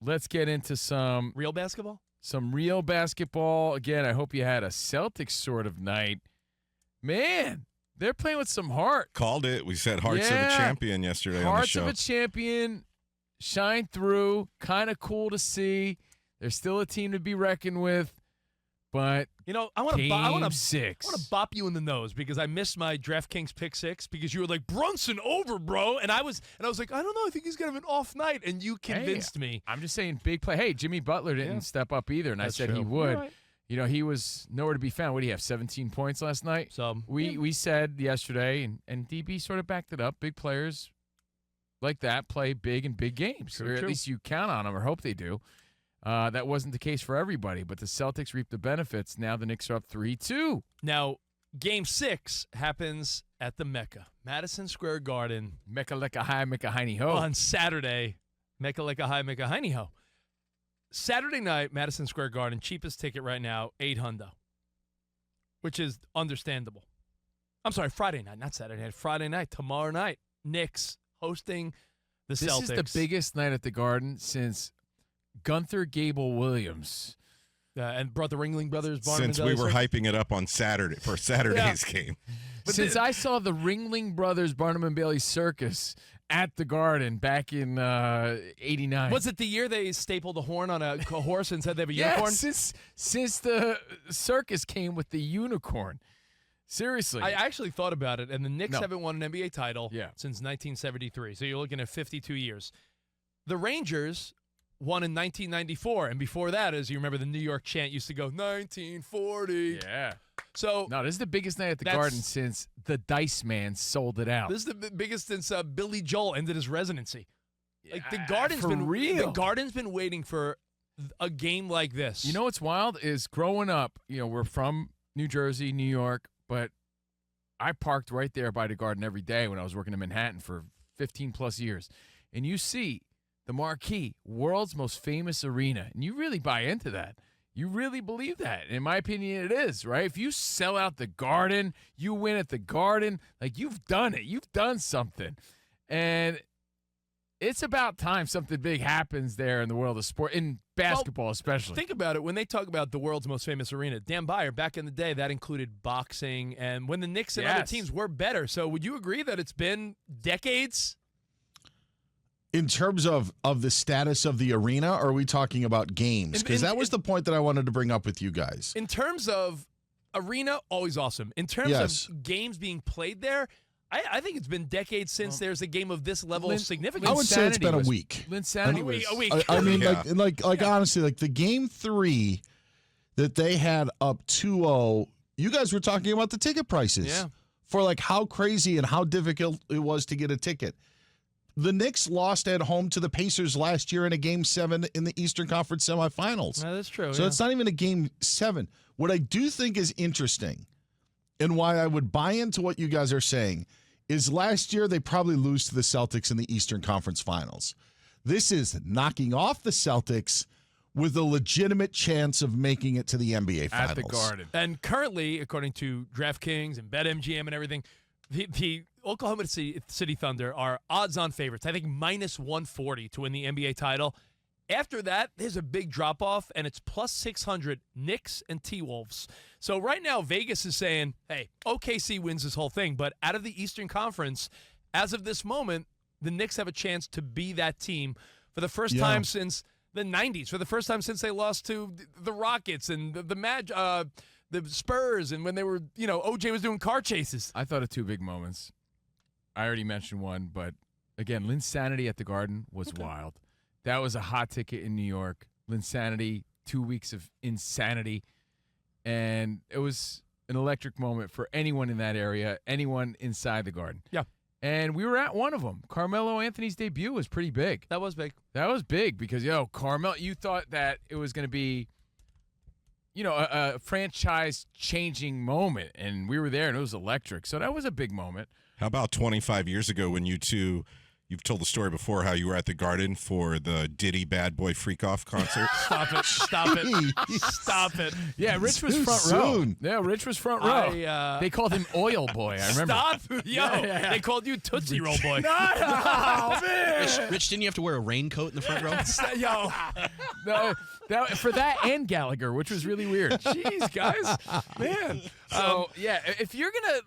let's get into some Real basketball? Some real basketball. Again, I hope you had a Celtics sort of night. Man, they're playing with some heart. Called it. We said hearts of a champion yesterday on the Hearts show. of a champion shine through. Kind of cool to see. They're still a team to be reckoned with. But I want to six. I want to bop you in the nose because I missed my DraftKings pick six because you were like Brunson over, bro, and I was like, I don't know, I think he's gonna have an off night, and you convinced me. I'm just saying, big play. Hey, Jimmy Butler didn't step up either, and That's I said true. he would. Right. He was nowhere to be found. What do you have? 17 points last night. So we said yesterday, and DB sort of backed it up. Big players like that play big in big games, True, or at true. least you count on them or hope they do. That wasn't the case for everybody, but the Celtics reaped the benefits. Now the Knicks are up 3-2. Now, Game 6 happens at the Mecca, Madison Square Garden. Mecca lecca hi, Mecca heiny ho. On Saturday, Mecca lecca hi, Mecca heiny ho. Saturday night, Madison Square Garden, cheapest ticket right now, $800, which is understandable. I'm sorry, Friday night, not Saturday night. Friday night, tomorrow night, Knicks hosting the Celtics. This is the biggest night at the Garden since Gunther Gable Williams. And brought the Ringling Brothers. Since we were hyping it up on Saturday for Saturday's game. But since I saw the Ringling Brothers Barnum and Bailey Circus at the Garden back in '89. Was it the year they stapled a horn on a horse and said they have a unicorn? Since the circus came with the unicorn. Seriously. I actually thought about it, and the Knicks haven't won an NBA title since 1973, so you're looking at 52 years. The Rangers won in 1994, and before that, as you remember, the New York chant used to go 1940. Yeah. So no, this is the biggest night at the Garden since the Dice Man sold it out. This is the biggest since Billy Joel ended his residency. Like the Garden's been waiting for a game like this. You know what's wild is growing up. We're from New Jersey, New York, but I parked right there by the Garden every day when I was working in Manhattan for 15 plus years, and you see the marquee, world's most famous arena. And you really buy into that. You really believe that. In my opinion, it is, right? If you sell out the Garden, you win at the Garden, like you've done it. You've done something. And it's about time something big happens there in the world of sport, in basketball especially. Think about it. When they talk about the world's most famous arena, Dan Byer, back in the day, that included boxing. And when the Knicks and other teams were better. So would you agree that it's been decades? In terms of the status of the arena, or are we talking about games? Because that was the point that I wanted to bring up with you guys. In terms of arena, always awesome. In terms of games being played there, I think it's been decades since there's a game of this level of significance. I would say it's been a week. Linsanity was a week. I mean, honestly, like the Game 3 that they had up 2-0, you guys were talking about the ticket prices for like how crazy and how difficult it was to get a ticket. The Knicks lost at home to the Pacers last year in a Game 7 in the Eastern Conference semifinals. That's true. So it's not even a Game 7. What I do think is interesting and why I would buy into what you guys are saying is last year they probably lose to the Celtics in the Eastern Conference Finals. This is knocking off the Celtics with a legitimate chance of making it to the NBA Finals. At the Garden. And currently, according to DraftKings and BetMGM and everything, the Oklahoma City Thunder are odds-on favorites. I think minus 140 to win the NBA title. After that, there's a big drop-off, and it's plus 600 Knicks and T-Wolves. So right now, Vegas is saying, hey, OKC wins this whole thing. But out of the Eastern Conference, as of this moment, the Knicks have a chance to be that team for the first time since the 90s, for the first time since they lost to the Rockets and the Spurs, and when they were, OJ was doing car chases. I thought of two big moments. I already mentioned one, but again, Linsanity at the Garden was wild. That was a hot ticket in New York. Linsanity, 2 weeks of insanity. And it was an electric moment for anyone in that area, anyone inside the Garden. Yeah. And we were at one of them. Carmelo Anthony's debut was pretty big. That was big. That was big because, Carmelo, you thought that it was going to be, a franchise-changing moment. And we were there, and it was electric. So that was a big moment. How about 25 years ago when you two You've told the story before how you were at the Garden for the Diddy Bad Boy Freak Off concert. Stop it. Stop it. Stop it. Yeah, Rich was Too front row. soon. Yeah, Rich was front row. They called him Oil Boy. I remember. Stop. Yo, they called you Tootsie Roll Boy. Oh, man. Rich, didn't you have to wear a raincoat in the front row? Yo. No, for that and Gallagher, which was really weird. Jeez, guys. Man. So, yeah, if you're going to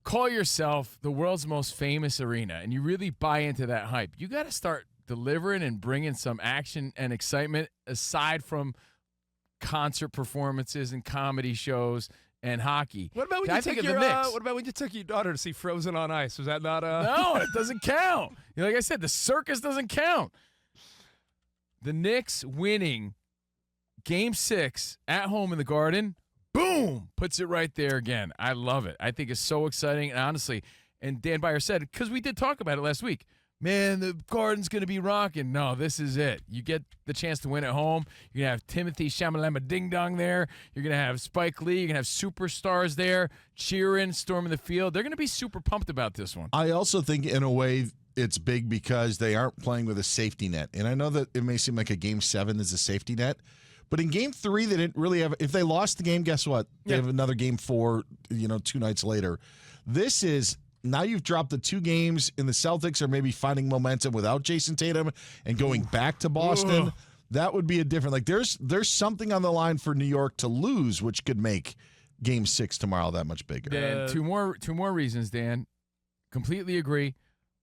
call yourself the world's most famous arena and you really buy into that hype, you got to start delivering and bringing some action and excitement aside from concert performances and comedy shows and hockey. What about when I you think took of your the Knicks. What about when you took your daughter to see Frozen on Ice? Was that not No, it doesn't count. Like I said, the circus doesn't count. The Knicks winning Game 6 at home in the Garden, boom, puts it right there again. I love it. I think it's so exciting. And honestly, and Dan Byer said, because we did talk about it last week, man, the Garden's going to be rocking. No, this is it. You get the chance to win at home. You're going to have Timothy Shamalama Ding Dong there. You're going to have Spike Lee. You're going to have superstars there cheering, storming the field. They're going to be super pumped about this one. I also think, in a way, it's big because they aren't playing with a safety net. And I know that it may seem like a Game 7 is a safety net, but in Game 3, they didn't really have – if they lost the game, guess what? They have another Game 4, 2 nights later. This is – now you've dropped the 2 games in the Celtics are maybe finding momentum without Jason Tatum and going back to Boston. That would be a different – like there's something on the line for New York to lose, which could make Game 6 tomorrow that much bigger. Dan, two more reasons, Dan. Completely agree.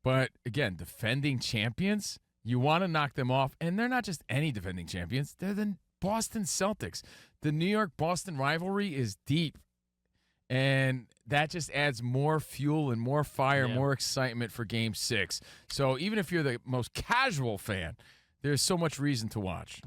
But, again, defending champions, you want to knock them off. And they're not just any defending champions. They're the Boston Celtics. The New York-Boston rivalry is deep. And that just adds more fuel and more fire, more excitement for Game 6. So even if you're the most casual fan, there's so much reason to watch.